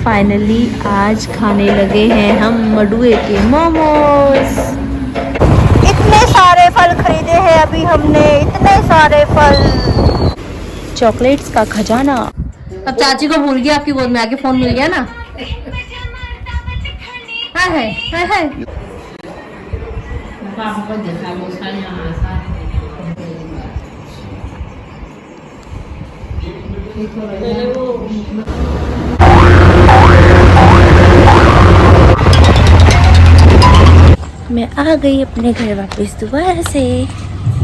Finally आज खाने लगे हैं हम मडुए के मोमोज। इतने सारे फल खरीदे हैं अभी हमने, इतने सारे फल, चॉकलेट्स का खजाना। अब चाची को भूल गया, आपकी गोद में आके फोन मिल गया ना। है मैं आ गई अपने घर वापस दोबारा से।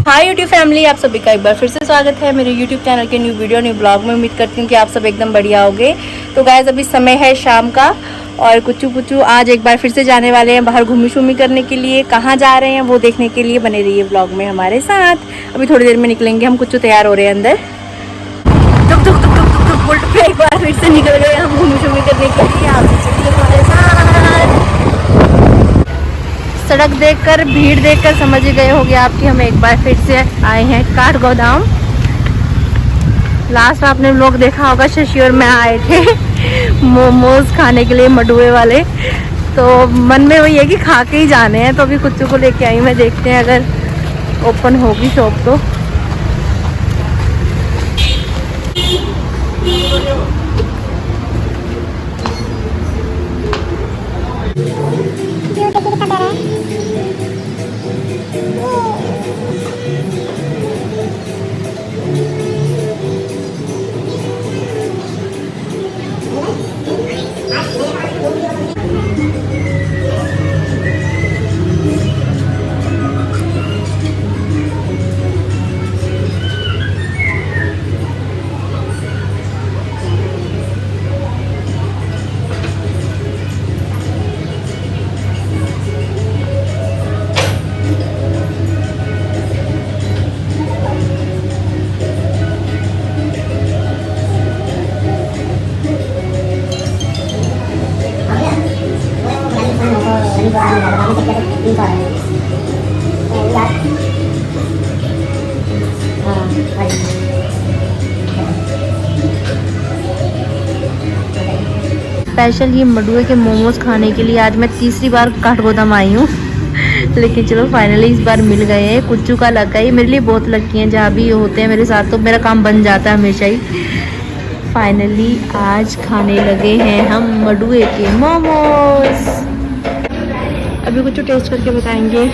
हाय यूट्यूब फैमिली, आप सभी का एक बार फिर से स्वागत है मेरे यूट्यूब चैनल के न्यू वीडियो न्यू ब्लॉग में। उम्मीद करती हूँ कि आप सब एकदम बढ़िया होंगे। तो गाइस अभी समय है शाम का और कुचू कुचू आज एक बार फिर से जाने वाले हैं बाहर घूमी शूमी करने के लिए। कहाँ जा रहे हैं वो देखने के लिए बने रहिए ब्लॉग में हमारे साथ। अभी थोड़ी देर में निकलेंगे हम, कुचू तैयार हो रहे हैं अंदर। टुक टुक टुक टुक टुक बुलेट पे एक बार फिर से निकल गए हम घूमी शूमी करने के लिए। आप चलिए हमारे साथ। सड़क देखकर, भीड़ देखकर समझ ही गए होंगे आप कि हम एक बार फिर से आए हैं काठगोदाम। लास्ट आपने लोग देखा होगा शशि और मैं आए थे मोमोज खाने के लिए मडुए वाले। तो मन में वही है कि खा के ही जाने हैं। तो अभी कुछ को लेके आई मैं, देखते हैं अगर ओपन होगी शॉप तो। स्पेशल ये मडुए के मोमोज खाने के लिए आज मैं तीसरी बार काठगोदाम आई हूँ लेकिन चलो फाइनली इस बार मिल गए हैं। कुच्चू का लक है, ये मेरे लिए बहुत लकी हैं। जहाँ भी होते हैं मेरे साथ तो मेरा काम बन जाता है हमेशा ही। फाइनली आज खाने लगे हैं हम मडुए के मोमोज। अभी कुछ टेस्ट करके बताएंगे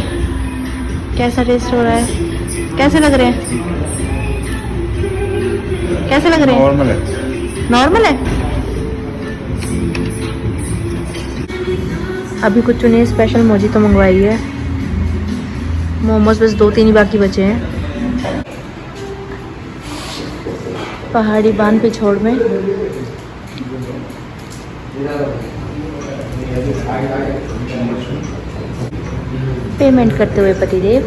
कैसा टेस्ट हो रहा है। कैसे लग रहे हैं, कैसे लग रहे हैं? नॉर्मल है। नॉर्मल है। अभी कुछ ने स्पेशल मोजितो मंगवाई है। मोमोज बस 2-3 ही बाकी बचे हैं। पहाड़ी बांध पिछोड़ में पेमेंट करते हुए पतिदेव।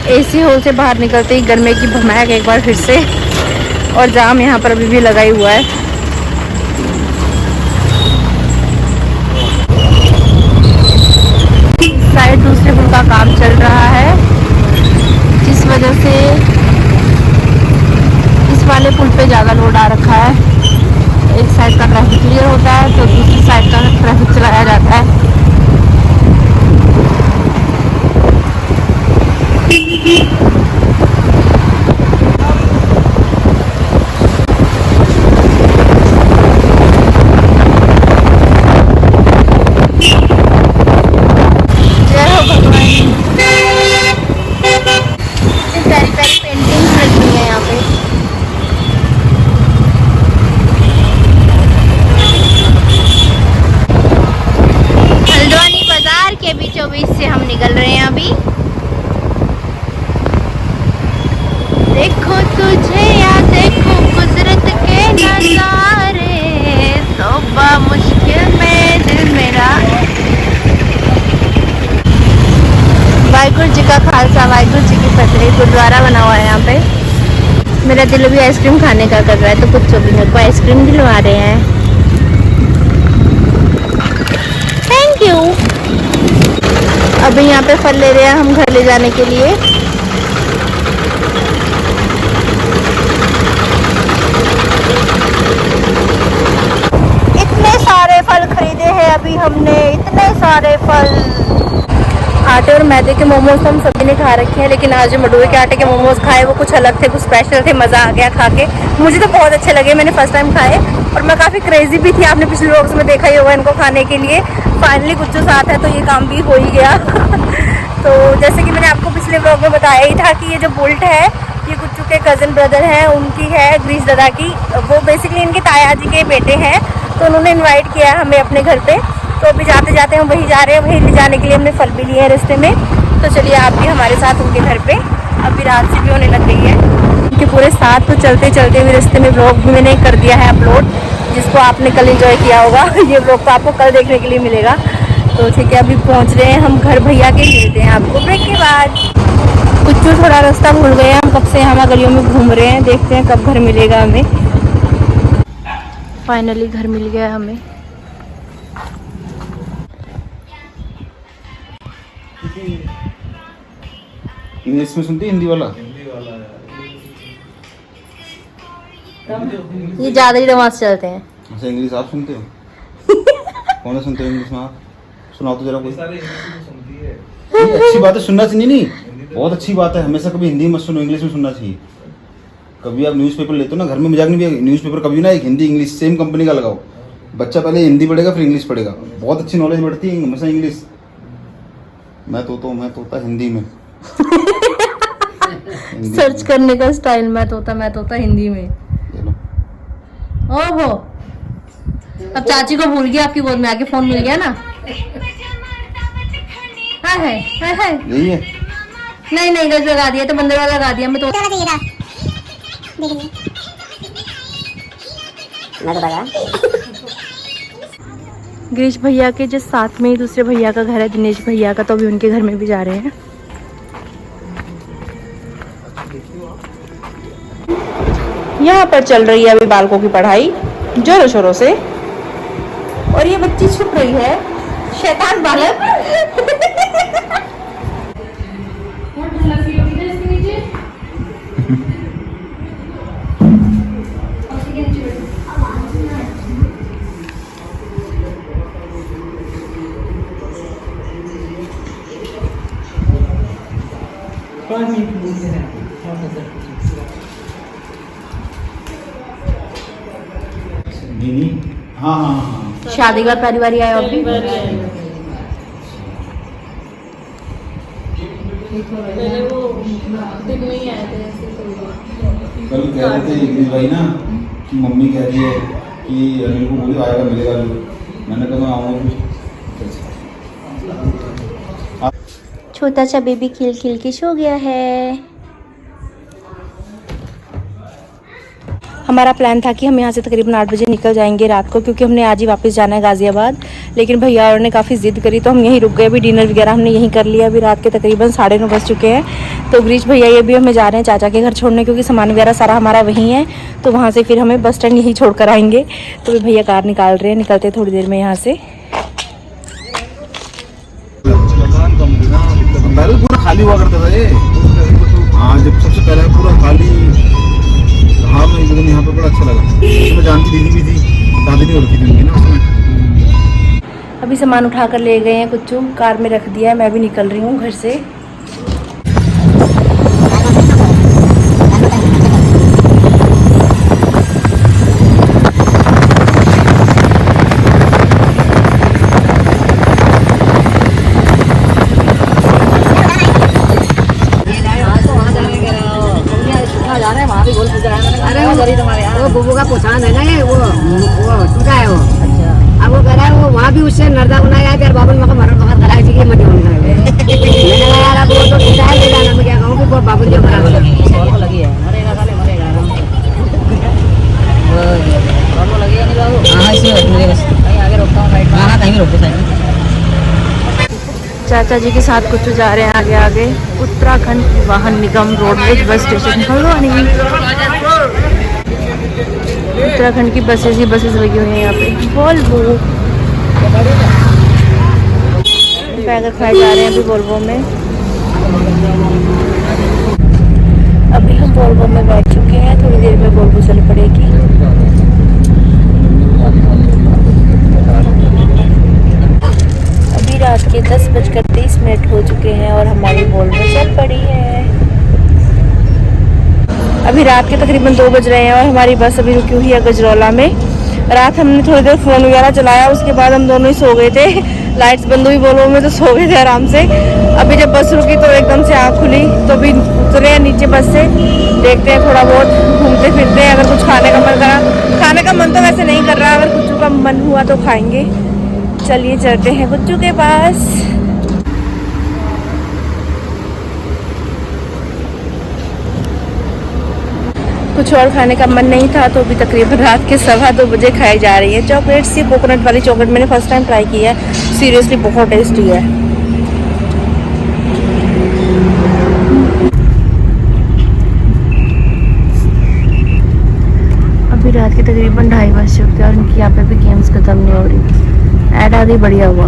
एसी हॉल से बाहर निकलते ही गर्मी की भमाक एक बार फिर से, और जाम यहाँ पर अभी भी लगा ही हुआ है। साइड दूसरे पुल का काम चल रहा है, जिस वजह से इस वाले पुल पे ज़्यादा लोड आ रखा है। एक साइड का ट्रैफिक क्लियर होता है तो दूसरी साइड का ट्रैफिक चलाया जाता है। से हम निकल रहे हैं अभी। देखो तुझे या देखो कुदरत के नजारे, तौबा मुश्किल में दिल मेरा। वाहिगुरु जी का खालसा वाहिगुरु जी की फतेह। गुरुद्वारा बना हुआ है यहाँ पे। मेरा दिल भी आइसक्रीम खाने का कर रहा है तो कुछ भी मेरे को आइसक्रीम दिलवा रहे हैं। Thank you. अभी यहाँ पे फल ले रहे हैं हम घर ले जाने के लिए। इतने सारे फल खरीदे हैं अभी हमने, इतने सारे फल। आटे और मैदे के मोमोज तो हम सभी ने खा रखे हैं, लेकिन आज जो मडुए के आटे के मोमोज खाए वो कुछ अलग थे, कुछ स्पेशल थे। मज़ा आ गया खा के, मुझे तो बहुत अच्छे लगे, मैंने फर्स्ट टाइम खाए और मैं काफ़ी क्रेजी भी थी। आपने पिछले व्लॉग्स में देखा ही होगा इनको खाने के लिए। फाइनली कुछ जो साथ है तो ये काम भी हो ही गया। तो जैसे कि मैंने आपको पिछले व्लॉग में बताया ही था कि ये जो बुल्ट है ये कुच्चू के कज़न ब्रदर हैं, उनकी है ग्रीस दादा की। वो बेसिकली इनके ताया जी के बेटे हैं, तो उन्होंने इन्वाइट किया है हमें अपने घर पे। तो अभी जाते जाते हम वहीं जा रहे हैं, वहीं ले जाने के लिए हमने फल भी लिए हैं रास्ते में। तो चलिए आप भी हमारे साथ उनके घर पे। अभी रात से भी होने लग गई है उनके पूरे साथ। तो चलते चलते हुए रास्ते में व्लॉग भी मैंने कर दिया है अपलोड, जिसको आपने कल एंजॉय किया होगा। ये व्लॉग तो आपको कल देखने के लिए मिलेगा। तो ठीक है, अभी पहुँच रहे हैं हम घर भैया के। मिलते हैं आपको ब्रेक के बाद। कुछ थोड़ा रास्ता भूल गए, हम कब से यहाँ गलियों में घूम रहे हैं, देखते हैं कब घर मिलेगा हमें। फाइनली घर मिल गया हमें। इंग्लिश में सुनती हिंदी वाला? ये ज़्यादा ही रोमांस चलते हैं। अच्छा, इंग्लिश आप सुनते हो? कौन सा सुनते हो इंग्लिश में आप? सुनाओ तो जरा कोई। ये अच्छी बात है, सुनना चाहिए। नहीं, बहुत अच्छी बात है। हमेशा कभी हिंदी मत सुनो, इंग्लिश में सुनना चाहिए। कभी आप न्यूज़पेपर लेते हो ना, घर में मजाक नहीं भी, न्यूज़पेपर कभी ना एक हिंदी इंग्लिश सेम कंपनी का लगाओ। बच्चा पहले हिंदी पढ़ेगा फिर इंग्लिश पढ़ेगा, बहुत अच्छी नॉलेज बढ़ती है हमेशा इंग्लिश। मैं तोता हिंदी में। सर्च करने का स्टाइल मैं तोता हिंदी में। ओहो, अब चाची को भूल गया, आपकी गोद में आके फोन मिल गया ना। हाय यही है। नहीं गज लगा दिया, तो बंदर वाला लगा दिया। मैं तो गिरीश भैया के जो साथ में ही दूसरे भैया का घर है, दिनेश भैया का, तो अभी उनके घर में भी जा रहे हैं। यहाँ पर चल रही है अभी बालकों की पढ़ाई जोरों शोरों से, और ये बच्ची छुप रही है, शैतान बालक। हाँ। शादी का पहली बार आया अभी। कल कह रहे थे गिरीश भाई ना कि मम्मी कह रही है कि अनिल को बोलो आएगा मिलेगा। मैंने कहा मैं आऊँगा। छोटा सा बेबी खिल खिल के सो गया है। हमारा प्लान था कि हम यहाँ से तकरीबन 8 बजे निकल जाएंगे रात को, क्योंकि हमने आज ही वापस जाना है गाज़ियाबाद। लेकिन भैया और ने काफ़ी ज़िद करी तो हम यहीं रुक गए। अभी डिनर वगैरह हमने यहीं कर लिया। अभी रात के तकरीबन 9:30 बज चुके हैं। तो गिरीश भैया ये भी हमें जा रहे हैं चाचा के घर छोड़ने, क्योंकि सामान वगैरह सारा हमारा वहीं है। तो वहाँ से फिर हमें बस स्टैंड यहीं छोड़ कर आएंगे। तो भी भैया कार निकाल रहे हैं, निकलते थोड़ी देर में यहाँ से। पहले पूरा खाली हुआ करता था ये। हाँ, जब सबसे पहले पूरा खाली। हाँ, मैं लेकिन यहाँ पे बड़ा अच्छा लगा। उसमें जानती दीदी भी थी, दादी नहीं होती थी ना उसमें। अभी सामान उठा कर ले गए हैं, कुछ कार में रख दिया है। मैं भी निकल रही हूँ घर से। वो बुबू का पोषण है ना, ये वो टूटा है वो। अच्छा, अब वो कह रहा है वो वहाँ भी उससे नर्दा बनाया है, बाबन मका मरण वक्त कराई थी कि मत होना है। मैंने कहा यार अब वो तो टूटा है, ले जाना। मैं क्या कहूँ कि बाबू जी मरा लगी है, मरेगा साले मरेगा। लगेगा नहीं बाबू? हाँ, इसमें बस कहीं आगे रोकता हूँ साइड में। हाँ, कहीं भी रोको साइड में। चाचा जी के साथ कुछ जा रहे हैं आगे आगे। उत्तराखंड वाहन निगम roadways bus station Haldwani. Uttarakhand की बसेस ही बसेस लगी हुई हैं यहाँ पे। वॉल्वो पैकर खाए जा रहे हैं अभी वोल्वो में। अभी हम वोल्वो में बैठ चुके हैं, थोड़ी देर में वोल्वो चल पड़ेगी। अभी रात के 10:30 हो चुके हैं और हमारी वोल्वो चल पड़ी है। अभी रात के तकरीबन 2 बज रहे हैं और हमारी बस अभी रुकी हुई है गजरौला में। रात हमने थोड़ी देर फ़ोन वगैरह चलाया, उसके बाद हम दोनों ही सो गए थे। लाइट्स बंद हुई वोल्वो में तो सो गए थे आराम से। अभी जब बस रुकी तो एकदम से आँख खुली, तो अभी उतरे हैं नीचे बस से, देखते हैं थोड़ा बहुत घूमते फिरते हैं। अगर कुछ खाने का मन करा, खाने का मन तो वैसे नहीं कर रहा, अगर गुच्चू का मन हुआ तो खाएंगे। चलिए चलते हैं गुच्चू के पास। कुछ और खाने का मन नहीं था तो अभी तकरीबन रात के 2:15 बजे खाई जा रही है चॉकलेट्स। ये कोकोनट वाली चॉकलेट मैंने फर्स्ट टाइम ट्राई की है, सीरियसली बहुत टेस्टी है। अभी रात के तकरीबन 2:30 बज चुके हैं और इनकी यहाँ पे भी गेम्स खत्म नहीं हो रही। ऐड आ गई, बढ़िया हुआ।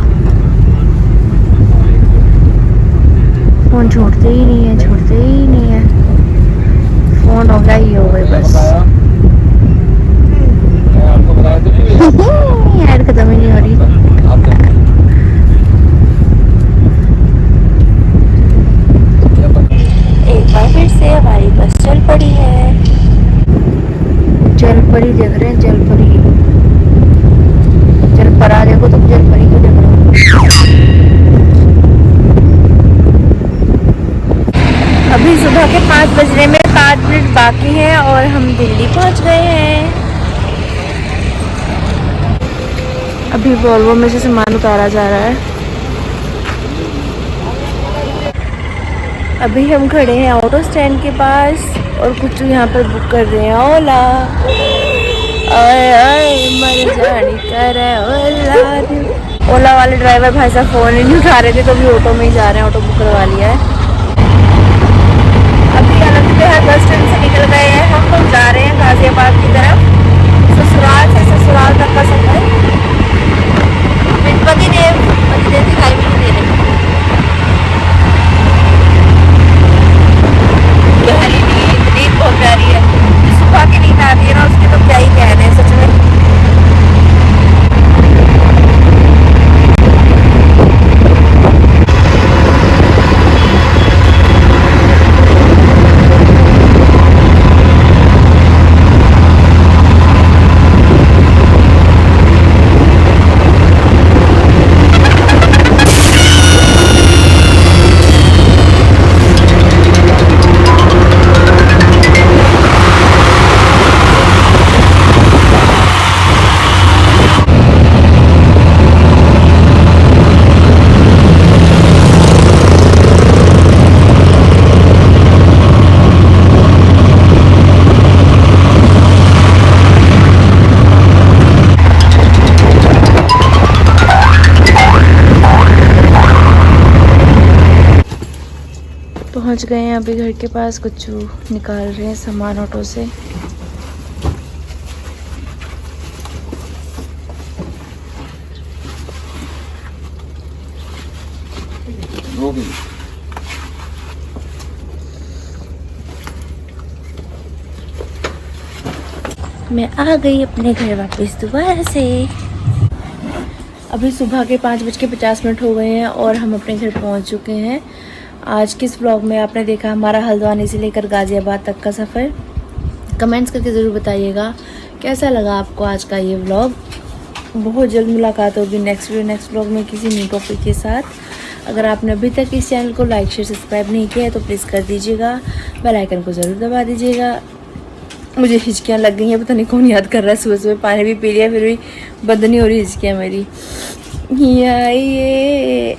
फोन छोड़ते ही नहीं है, छोड़ते ही नहीं है। फोन हो गया ही हो गई बस। ऐड खत्म ही नहीं हो रही। एक बार फिर से हमारी बस चल पड़ी है। जल परी देख रहे हैं, जल परी, जल परा देखो तुम, जल परी क्यों देख रहे हो। अभी सुबह के 5 बजने में 5 मिनट बाकी हैं और हम दिल्ली पहुंच गए हैं। अभी वोल्वो में से सामान उतारा जा रहा है। अभी हम खड़े हैं ऑटो स्टैंड के पास और कुछ यहाँ पर बुक कर रहे हैं ओला। मर जानी कर ओला वाले ड्राइवर भाई साहब फ़ोन ही नहीं उठा रहे थे, तो अभी ऑटो में ही जा रहे हैं, ऑटो बुक करवा लिया है। अभी अनंतविहार बस स्टैंड से निकल गए हैं, हम लोग जा रहे हैं गाजियाबाद की तरफ। ससुराल से ससुराल तक का सफर पतिदेव की लाइब्रेरी दे रहे हैं। नींद बहुत प्यारी है, सुबह की नींद आती है ना, उसके तो क्या ही कहने हैं सच में। पहुंच गए हैं अभी घर के पास। कुछ निकाल रहे हैं सामान ऑटो से। मैं आ गई अपने घर वापस दोबारा से। अभी सुबह के 5:50 हो गए हैं और हम अपने घर पहुंच चुके हैं। आज के इस व्लॉग में आपने देखा हमारा हल्द्वानी से लेकर गाज़ियाबाद तक का सफ़र। कमेंट्स करके ज़रूर बताइएगा कैसा लगा आपको आज का ये व्लॉग। बहुत जल्द मुलाकात होगी नेक्स्ट व्लॉग में किसी न्यू टॉपिक के साथ। अगर आपने अभी तक इस चैनल को लाइक शेयर सब्सक्राइब नहीं किया है तो प्लीज़ कर दीजिएगा, बेल आइकन को ज़रूर दबा दीजिएगा। मुझे हिचकियाँ लग गई हैं, पता नहीं कौन याद कर रहा है। सुबह सुबह पानी भी पी लिया, फिर भी बंद नहीं हो रही हिचकियाँ मेरी। ये